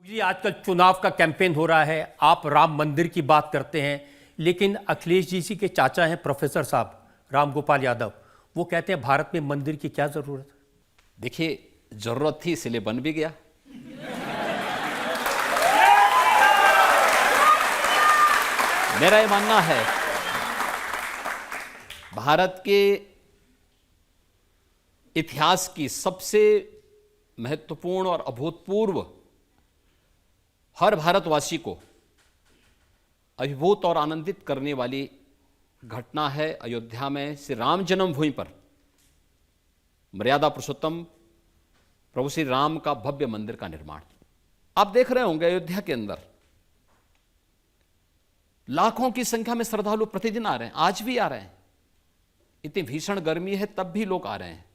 जी, आजकल चुनाव का कैंपेन हो रहा है। आप राम मंदिर की बात करते हैं, लेकिन अखिलेश जी के चाचा हैं प्रोफेसर साहब राम गोपाल यादव, वो कहते हैं भारत में मंदिर की क्या जरूरत है। देखिए, जरूरत थी इसलिए बन भी गया। मेरा ये मानना है भारत के इतिहास की सबसे महत्वपूर्ण और अभूतपूर्व, हर भारतवासी को अभिभूत और आनंदित करने वाली घटना है अयोध्या में श्री राम जन्मभूमि पर मर्यादा पुरुषोत्तम प्रभु श्री राम का भव्य मंदिर का निर्माण। आप देख रहे होंगे अयोध्या के अंदर लाखों की संख्या में श्रद्धालु प्रतिदिन आ रहे हैं, आज भी आ रहे हैं। इतनी भीषण गर्मी है तब भी लोग आ रहे हैं।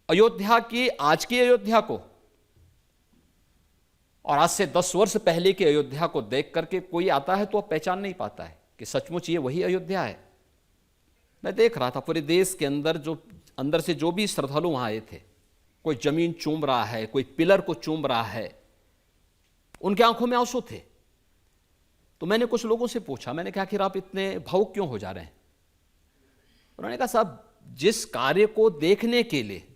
अयोध्या की, आज की अयोध्या को और आज से 10 वर्ष पहले की अयोध्या को देख करके कोई आता है तो पहचान नहीं पाता है कि सचमुच ये वही अयोध्या है। मैं देख रहा था पूरे देश के अंदर से जो भी श्रद्धालु वहां आए थे, कोई जमीन चूम रहा है, कोई पिलर को चूम रहा है, उनके आंखों में आंसू थे। तो मैंने कुछ लोगों से पूछा, मैंने कहा आखिर आप इतने भावुक क्यों हो जा रहे हैं। उन्होंने कहा साहब, जिस कार्य को देखने के लिए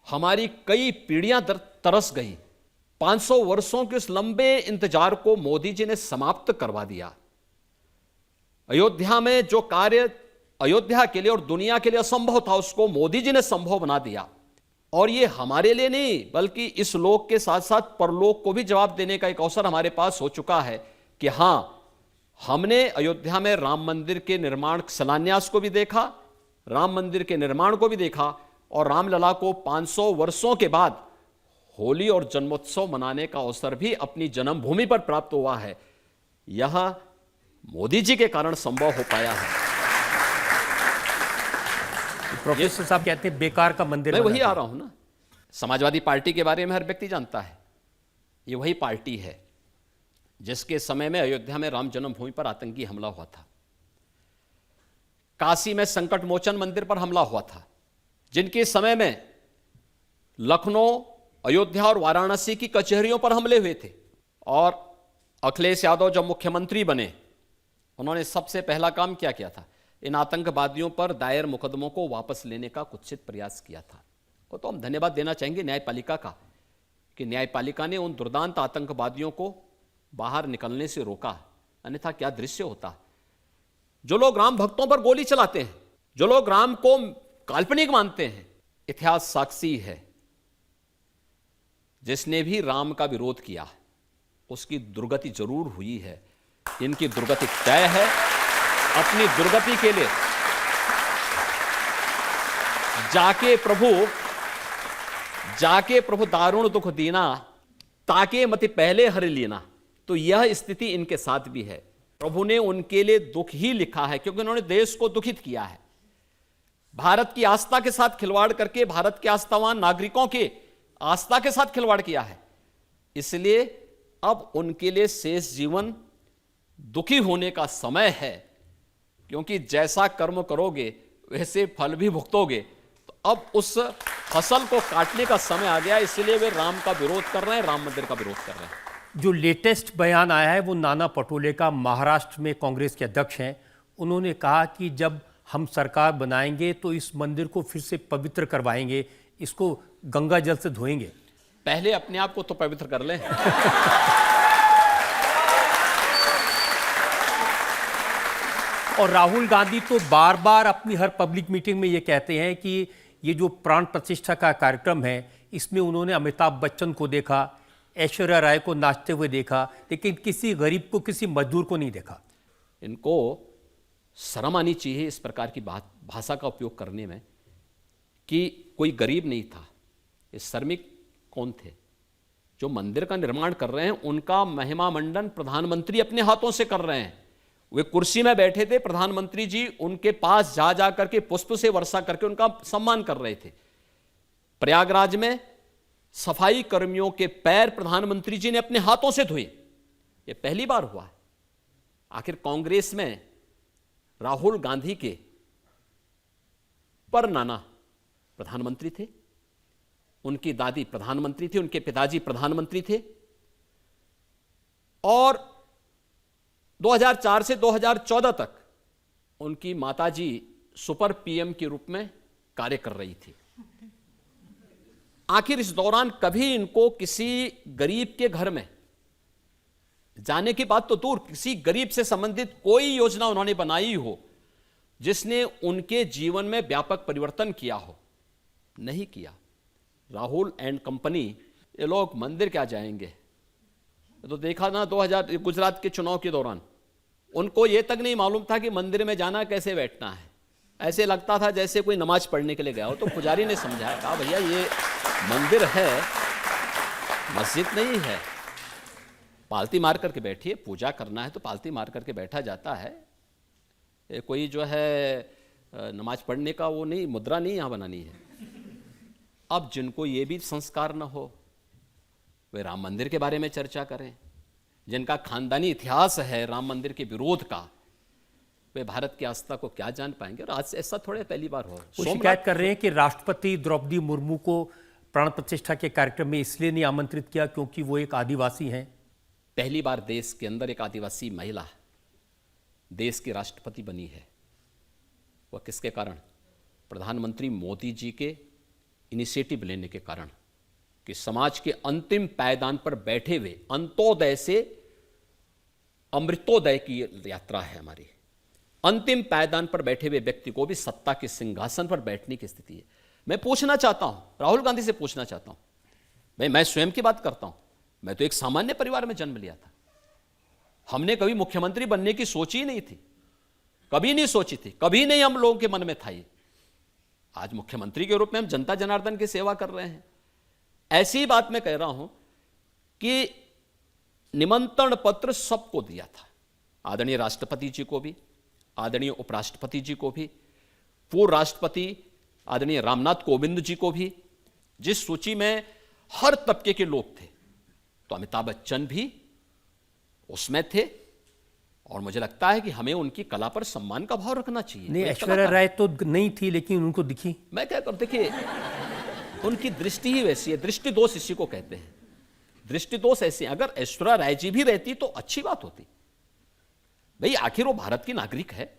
हमारी कई पीढ़ियां तरस गई, 500 वर्षों के उस लंबे इंतजार को मोदी जी ने समाप्त करवा दिया। अयोध्या में जो कार्य अयोध्या के लिए और दुनिया के लिए असंभव था, उसको मोदी जी ने संभव बना दिया। और ये हमारे लिए नहीं, बल्कि इस लोक के साथ साथ परलोक को भी जवाब देने का एक अवसर हमारे पास हो चुका है कि हां, हमने अयोध्या में राम मंदिर के निर्माण शिलान्यास को भी देखा, राम मंदिर के निर्माण को भी देखा, और रामलला को 500 वर्षों के बाद होली और जन्मोत्सव मनाने का अवसर भी अपनी जन्मभूमि पर प्राप्त हुआ है। यह मोदी जी के कारण संभव हो पाया है। प्रोफेसर साहब कहते हैं बेकार का मंदिर। मैं वही आ रहा हूं ना। समाजवादी पार्टी के बारे में हर व्यक्ति जानता है। ये वही पार्टी है जिसके समय में अयोध्या में राम जन्मभूमि पर आतंकी हमला हुआ था, काशी में संकट मोचन मंदिर पर हमला हुआ था, जिनके समय में लखनऊ, अयोध्या और वाराणसी की कचहरियों पर हमले हुए थे। और अखिलेश यादव जब मुख्यमंत्री बने, उन्होंने सबसे पहला काम क्या किया था, इन आतंकवादियों पर दायर मुकदमों को वापस लेने का कुत्सित प्रयास किया था। वो तो हम धन्यवाद देना चाहेंगे न्यायपालिका का कि न्यायपालिका ने उन दुर्दांत आतंकवादियों को बाहर निकलने से रोका, अन्यथा क्या दृश्य होता। जो लोग राम भक्तों पर गोली चलाते हैं, जो लोग राम को काल्पनिक मानते हैं, इतिहास साक्षी है, जिसने भी राम का विरोध किया उसकी दुर्गति जरूर हुई है। इनकी दुर्गति तय है। अपनी दुर्गति के लिए जाके प्रभु दारुण दुख दीना, ताके मति पहले हर लीना। तो यह स्थिति इनके साथ भी है। प्रभु ने उनके लिए दुख ही लिखा है, क्योंकि उन्होंने देश को दुखित किया है। भारत की आस्था के साथ खिलवाड़ करके भारत के आस्थावान नागरिकों के आस्था के साथ खिलवाड़ किया है। इसलिए अब उनके लिए शेष जीवन दुखी होने का समय है, क्योंकि जैसा कर्म करोगे वैसे फल भी भुगतोगे। तो अब उस फसल को काटने का समय आ गया, इसलिए वे राम का विरोध कर रहे हैं, राम मंदिर का विरोध कर रहे हैं। जो लेटेस्ट बयान आया है वो नाना पटोले का, महाराष्ट्र में कांग्रेस के अध्यक्ष हैं। उन्होंने कहा कि जब हम सरकार बनाएंगे तो इस मंदिर को फिर से पवित्र करवाएंगे, इसको गंगा जल से धोएंगे। पहले अपने आप को तो पवित्र कर लें। और राहुल गांधी तो बार बार अपनी हर पब्लिक मीटिंग में ये कहते हैं कि ये जो प्राण प्रतिष्ठा का कार्यक्रम है, इसमें उन्होंने अमिताभ बच्चन को देखा, ऐश्वर्या राय को नाचते हुए देखा, लेकिन किसी गरीब को, किसी मजदूर को नहीं देखा। इनको शर्म आनी चाहिए इस प्रकार की भाषा का उपयोग करने में कि कोई गरीब नहीं था। ये श्रमिक कौन थे जो मंदिर का निर्माण कर रहे हैं? उनका महिमा मंडन प्रधानमंत्री अपने हाथों से कर रहे हैं। वे कुर्सी में बैठे थे, प्रधानमंत्री जी उनके पास जा करके पुष्प से वर्षा करके उनका सम्मान कर रहे थे। प्रयागराज में सफाई कर्मियों के पैर प्रधानमंत्री जी ने अपने हाथों से धोए। यह पहली बार हुआ है। आखिर कांग्रेस में राहुल गांधी के पर नाना प्रधानमंत्री थे, उनकी दादी प्रधानमंत्री थी, उनके पिताजी प्रधानमंत्री थे, और 2004 से 2014 तक उनकी माताजी सुपर पीएम के रूप में कार्य कर रही थी। आखिर इस दौरान कभी इनको किसी गरीब के घर में जाने की बात तो दूर, किसी गरीब से संबंधित कोई योजना उन्होंने बनाई हो जिसने उनके जीवन में व्यापक परिवर्तन किया हो? नहीं किया। राहुल एंड कंपनी, ये लोग मंदिर क्या जाएंगे? तो देखा ना 2000 गुजरात के चुनाव के दौरान, उनको यह तक नहीं मालूम था कि मंदिर में जाना कैसे बैठना है। ऐसे लगता था जैसे कोई नमाज पढ़ने के लिए गया हो। तो पुजारी ने समझाया, कहा भैया ये मंदिर है, मस्जिद नहीं है। पालती मार करके बैठिए, पूजा करना है तो पालती मार करके बैठा जाता है। ये कोई जो है नमाज पढ़ने का वो नहीं, मुद्रा नहीं यहाँ बनानी है। अब जिनको ये भी संस्कार न हो, वे राम मंदिर के बारे में चर्चा करें। जिनका खानदानी इतिहास है राम मंदिर के विरोध का, वे भारत की आस्था को क्या जान पाएंगे? और आज ऐसा थोड़े पहली बार हो। वो शिकायत कर रहे हैं कि राष्ट्रपति द्रौपदी मुर्मू को प्राण प्रतिष्ठा के कार्यक्रम में इसलिए नहीं आमंत्रित किया क्योंकि वो एक आदिवासी हैं। पहली बार देश के अंदर एक आदिवासी महिला देश की राष्ट्रपति बनी है। वह किसके कारण? प्रधानमंत्री मोदी जी के इनिशिएटिव लेने के कारण, कि समाज के अंतिम पायदान पर बैठे हुए, अंत्योदय से अमृतोदय की यात्रा है हमारी, अंतिम पायदान पर बैठे हुए व्यक्ति को भी सत्ता के सिंहासन पर बैठने की स्थिति है। मैं पूछना चाहता हूं, राहुल गांधी से पूछना चाहता हूं, मैं स्वयं की बात करता हूं। मैं तो एक सामान्य परिवार में जन्म लिया था। हमने कभी मुख्यमंत्री बनने की सोची ही नहीं थी, कभी नहीं सोची थी, कभी नहीं हम लोगों के मन में था ये। आज मुख्यमंत्री के रूप में हम जनता जनार्दन की सेवा कर रहे हैं। ऐसी बात मैं कह रहा हूं कि निमंत्रण पत्र सबको दिया था, आदरणीय राष्ट्रपति जी को भी, आदरणीय उपराष्ट्रपति जी को भी, पूर्व राष्ट्रपति आदरणीय रामनाथ कोविंद जी को भी, जिस सूची में हर तबके के लोग थे। तो अमिताभ बच्चन भी उसमें थे, और मुझे लगता है कि हमें उनकी कला पर सम्मान का भाव रखना चाहिए। नहीं, ऐश्वर्या राय तो नहीं थी, लेकिन उनको दिखी। मैं क्या करूं, देखिए उनकी दृष्टि ही वैसी है, दृष्टि दोष इसी को कहते हैं। दृष्टि दोष ऐसे, अगर ऐश्वर्या राय जी भी रहती तो अच्छी बात होती। भाई आखिर वो भारत की नागरिक है,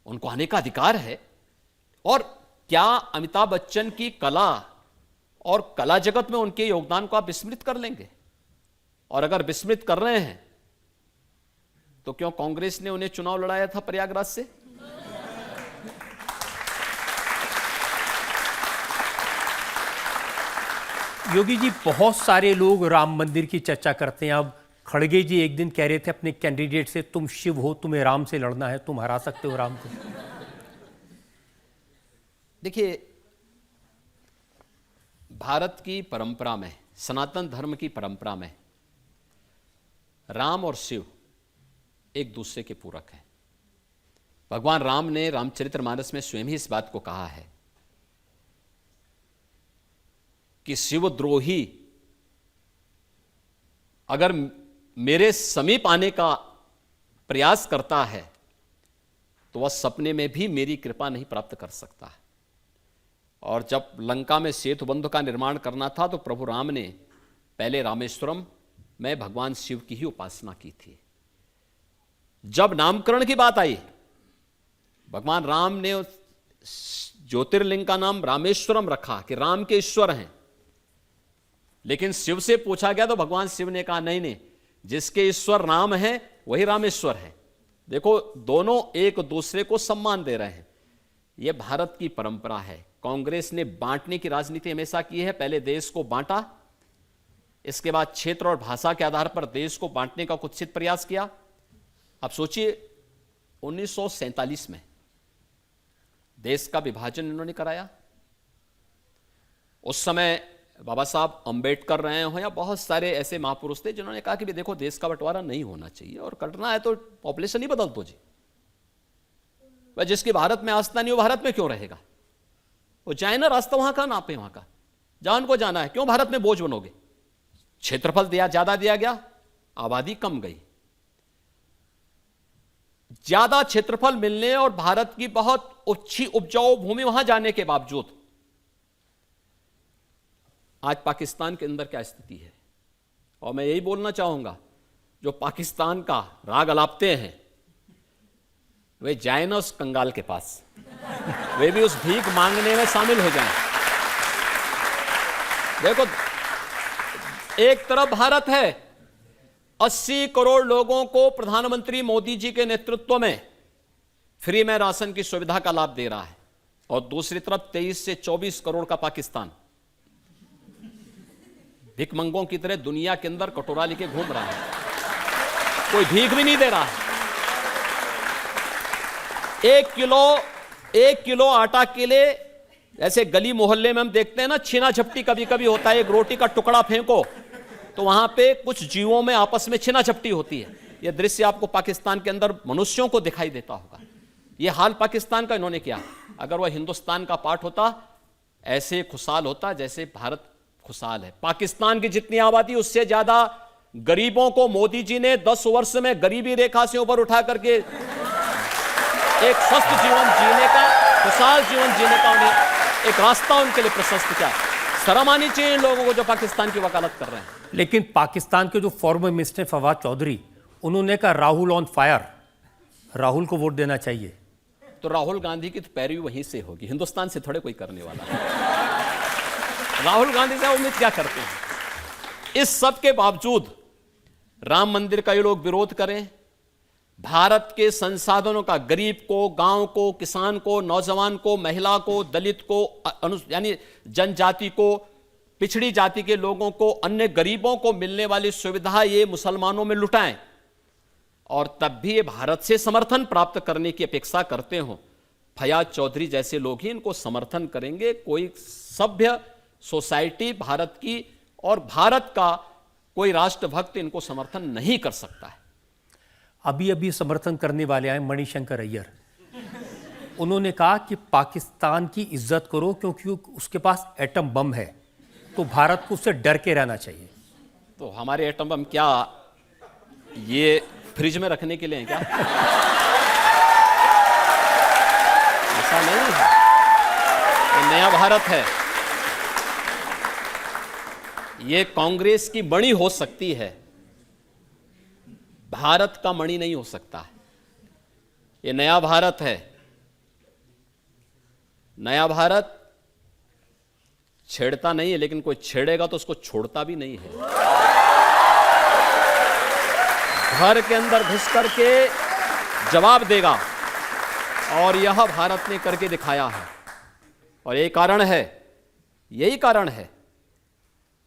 उनको आने का अधिकार है। और क्या अमिताभ बच्चन की कला और कला जगत में उनके योगदान को आप विस्मृत कर लेंगे? और अगर विस्मृत कर रहे हैं तो क्यों कांग्रेस ने उन्हें चुनाव लड़ाया था प्रयागराज से? योगी जी, बहुत सारे लोग राम मंदिर की चर्चा करते हैं। अब खड़गे जी एक दिन कह रहे थे अपने कैंडिडेट से, तुम शिव हो, तुम्हें राम से लड़ना है, तुम हरा सकते हो राम को। देखिए, भारत की परंपरा में, सनातन धर्म की परंपरा में राम और शिव एक दूसरे के पूरक हैं। भगवान राम ने रामचरितमानस में स्वयं ही इस बात को कहा है कि शिवद्रोही अगर मेरे समीप आने का प्रयास करता है तो वह सपने में भी मेरी कृपा नहीं प्राप्त कर सकता है। और जब लंका में सेतु बंध का निर्माण करना था तो प्रभु राम ने पहले रामेश्वरम में भगवान शिव की ही उपासना की थी। जब नामकरण की बात आई, भगवान राम ने ज्योतिर्लिंग का नाम रामेश्वरम रखा कि राम के ईश्वर हैं। लेकिन शिव से पूछा गया तो भगवान शिव ने कहा नहीं नहीं, जिसके ईश्वर राम है वही रामेश्वर है। देखो, दोनों एक दूसरे को सम्मान दे रहे हैं। यह भारत की परंपरा है। कांग्रेस ने बांटने की राजनीति हमेशा की है। पहले देश को बांटा, इसके बाद क्षेत्र और भाषा के आधार पर देश को बांटने का कुत्सित प्रयास किया। अब सोचिए, 1947 में देश का विभाजन इन्होंने कराया। उस समय बाबा साहब अंबेडकर रहे हो या बहुत सारे ऐसे महापुरुष थे जिन्होंने कहा कि भी देखो, देश का बंटवारा नहीं होना चाहिए, और करना है तो पॉपुलेशन ही बदल दो जी। वह जिसकी भारत में आस्था नहीं, वो भारत में क्यों रहेगा? वो जाए ना, रास्ता वहां का, नापे वहां का, जहां उनको जाना है। क्यों भारत में बोझ बनोगे? क्षेत्रफल ज्यादा दिया गया, आबादी कम गई। ज्यादा क्षेत्रफल मिलने और भारत की बहुत अच्छी उपजाऊ भूमि वहां जाने के बावजूद आज पाकिस्तान के अंदर क्या स्थिति है। और मैं यही बोलना चाहूंगा, जो पाकिस्तान का राग अलापते हैं वे जाए ना उस कंगाल के पास, वे भी उस भीख मांगने में शामिल हो जाएं। देखो, एक तरफ भारत है, 80 करोड़ लोगों को प्रधानमंत्री मोदी जी के नेतृत्व में फ्री में राशन की सुविधा का लाभ दे रहा है, और दूसरी तरफ 23 से 24 करोड़ का पाकिस्तान भिखमंगों की तरह दुनिया के अंदर कटोरा लेके घूम रहा है, कोई भीख भी नहीं दे रहा है। एक किलो आटा के लिए ऐसे गली मोहल्ले में हम देखते हैं ना, छीना झपटी कभी कभी होता है, एक रोटी का टुकड़ा फेंको तो वहां पे कुछ जीवों में आपस में छीना झपटी होती है। यह दृश्य आपको पाकिस्तान के अंदर मनुष्यों को दिखाई देता होगा। यह हाल पाकिस्तान का इन्होंने किया। अगर वह हिंदुस्तान का पार्ट होता, ऐसे खुशहाल होता जैसे भारत खुशहाल है। पाकिस्तान की जितनी आबादी, उससे ज्यादा गरीबों को मोदी जी ने 10 वर्ष में गरीबी रेखा से ऊपर उठा करके एक स्वस्थ जीवन जीने का, खुशहाल जीवन जीने का उन्हें एक रास्ता उनके लिए प्रशस्त किया। शर्म आनी चाहिए इन लोगों को जो पाकिस्तान की वकालत कर रहे हैं। लेकिन पाकिस्तान के जो फॉर्मर मिनिस्टर फवाद चौधरी, उन्होंने कहा राहुल ऑन फायर, राहुल को वोट देना चाहिए। तो राहुल गांधी की तो पैरवी वहीं से होगी, हिंदुस्तान से थोड़े कोई करने वाला है। राहुल गांधी से उम्मीद क्या करते हैं। इस सब के बावजूद राम मंदिर का ये लोग विरोध करें, भारत के संसाधनों का गरीब को, गांव को, किसान को, नौजवान को, महिला को, दलित को, यानी जनजाति को, पिछड़ी जाति के लोगों को, अन्य गरीबों को मिलने वाली सुविधा ये मुसलमानों में लुटाएं, और तब भी ये भारत से समर्थन प्राप्त करने की अपेक्षा करते हो। फयाज चौधरी जैसे लोग ही इनको समर्थन करेंगे। कोई सभ्य सोसाइटी भारत की और भारत का कोई राष्ट्रभक्त इनको समर्थन नहीं कर सकता है। अभी अभी समर्थन करने वाले आए मणिशंकर अय्यर, उन्होंने कहा कि पाकिस्तान की इज्जत करो क्योंकि उसके पास एटम बम है, तो भारत को उससे डर के रहना चाहिए। तो हमारे एटम बम क्या ये फ्रिज में रखने के लिए हैं क्या? ऐसा नहीं है, ये नया भारत है। ये कांग्रेस की मणि हो सकती है, भारत का मणि नहीं हो सकता है। ये नया भारत है। नया भारत छेड़ता नहीं है, लेकिन कोई छेड़ेगा तो उसको छोड़ता भी नहीं है। घर के अंदर घुस करके जवाब देगा, और यह भारत ने करके दिखाया है। और यही कारण है।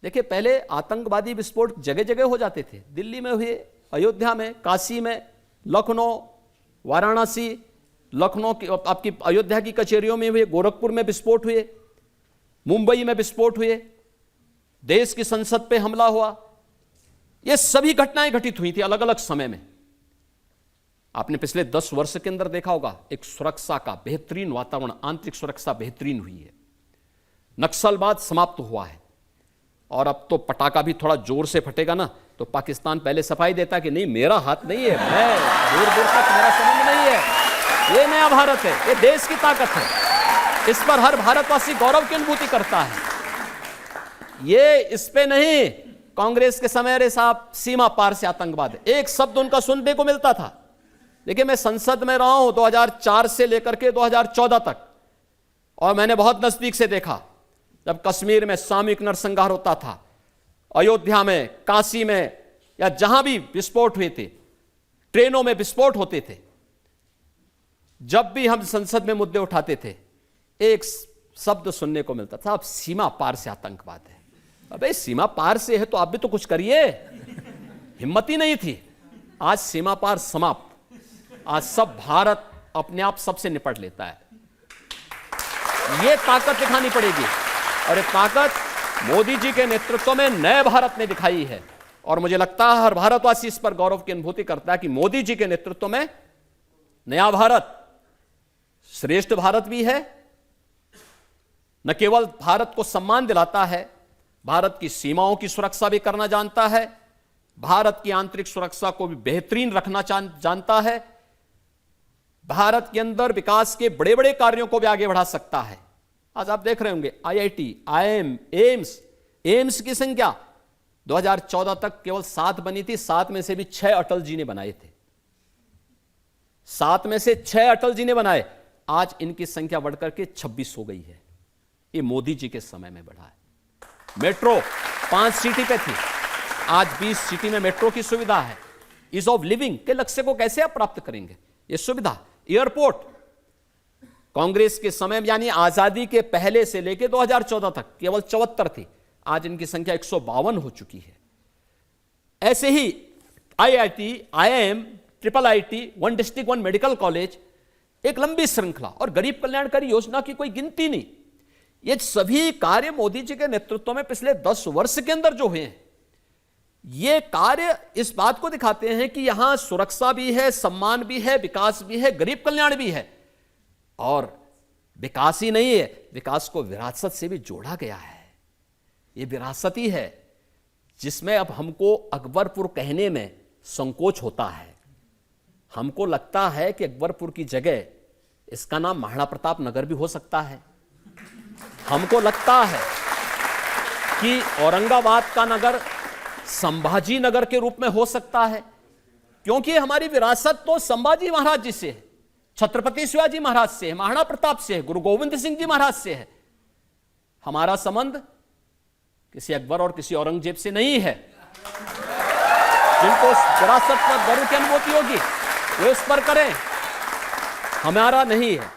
देखिए, पहले आतंकवादी विस्फोट जगह जगह हो जाते थे। दिल्ली में हुए, अयोध्या में, काशी में, लखनऊ, वाराणसी, लखनऊ की आपकी अयोध्या की कचहरियों में हुए, गोरखपुर में विस्फोट हुए, मुंबई में विस्फोट हुए, देश की संसद पे हमला हुआ। ये सभी घटनाएं घटित हुई थी अलग अलग समय में। आपने पिछले 10 वर्ष के अंदर देखा होगा, एक सुरक्षा का बेहतरीन वातावरण, आंतरिक सुरक्षा बेहतरीन हुई है। नक्सलवाद समाप्त हुआ है, और अब तो पटाखा भी थोड़ा जोर से फटेगा ना, तो पाकिस्तान पहले सफाई देता कि नहीं, मेरा हाथ नहीं है, मैं दूर दूर तक मेरा संबंध नहीं है। ये नया भारत है, ये देश की ताकत है। इस पर हर भारतवासी गौरव की अनुभूति करता है। ये इस पे नहीं, कांग्रेस के समय अरे साहब सीमा पार से आतंकवाद, एक शब्द उनका सुनने को मिलता था। देखिए, मैं संसद में रहा हूं 2004 से लेकर के 2014 तक, और मैंने बहुत नजदीक से देखा जब कश्मीर में सामूहिक नरसंहार होता था, अयोध्या में, काशी में, या जहां भी विस्फोट हुए थे, ट्रेनों में विस्फोट होते थे। जब भी हम संसद में मुद्दे उठाते थे, एक शब्द सुनने को मिलता था, अब सीमा पार से आतंकवाद है। अबे सीमा पार से है तो आप भी तो कुछ करिए। हिम्मत ही नहीं थी। आज सीमा पार समाप्त। आज सब भारत अपने आप सबसे निपट लेता है। यह ताकत दिखानी पड़ेगी, और ये ताकत मोदी जी के नेतृत्व में नए भारत ने दिखाई है। और मुझे लगता है हर भारतवासी इस पर गौरव की अनुभूति करता है कि मोदी जी के नेतृत्व में नया भारत श्रेष्ठ भारत भी है। न केवल भारत को सम्मान दिलाता है, भारत की सीमाओं की सुरक्षा भी करना जानता है, भारत की आंतरिक सुरक्षा को भी बेहतरीन रखना जानता है, भारत के अंदर विकास के बड़े बड़े कार्यों को भी आगे बढ़ा सकता है। आज आप देख रहे होंगे IIT, IIM, एम्स, एम्स की संख्या 2014 तक केवल 7 बनी थी, 7 में से भी 6 अटल जी ने बनाए थे। 7 में से 6 अटल जी ने बनाए। आज इनकी संख्या बढ़कर के 26 हो गई है। ये मोदी जी के समय में बढ़ा है। मेट्रो 5 सिटी पे थी, आज 20 सिटी में मेट्रो की सुविधा है। ईज ऑफ लिविंग के लक्ष्य को कैसे आप प्राप्त करेंगे? ये सुविधा। एयरपोर्ट कांग्रेस के समय यानी आजादी के पहले से लेकर 2014 तक केवल 74 थी, आज इनकी संख्या 152 हो चुकी है। ऐसे ही IIT, IIM, triple IIT, 1 district 1 medical college, एक लंबी श्रृंखला, और गरीब कल्याणकारी योजना की कोई गिनती नहीं। ये सभी कार्य मोदी जी के नेतृत्व में पिछले 10 वर्ष के अंदर जो हुए हैं, ये कार्य इस बात को दिखाते हैं कि यहां सुरक्षा भी है, सम्मान भी है, विकास भी है, गरीब कल्याण भी है। और विकास ही नहीं है, विकास को विरासत से भी जोड़ा गया है। ये विरासत ही है जिसमें अब हमको अकबरपुर कहने में संकोच होता है। हमको लगता है कि अकबरपुर की जगह इसका नाम महाराणा प्रताप नगर भी हो सकता है। हमको लगता है कि औरंगाबाद का नगर संभाजी नगर के रूप में हो सकता है, क्योंकि हमारी विरासत तो संभाजी महाराज जी से है, छत्रपति शिवाजी महाराज से है, महाराणा प्रताप से है, गुरु गोविंद सिंह जी महाराज से है। हमारा संबंध किसी अकबर और किसी औरंगजेब से नहीं है। जिनको विरासत पर गर्व की अनुभूति होगी वो इस पर करें, हमारा नहीं है।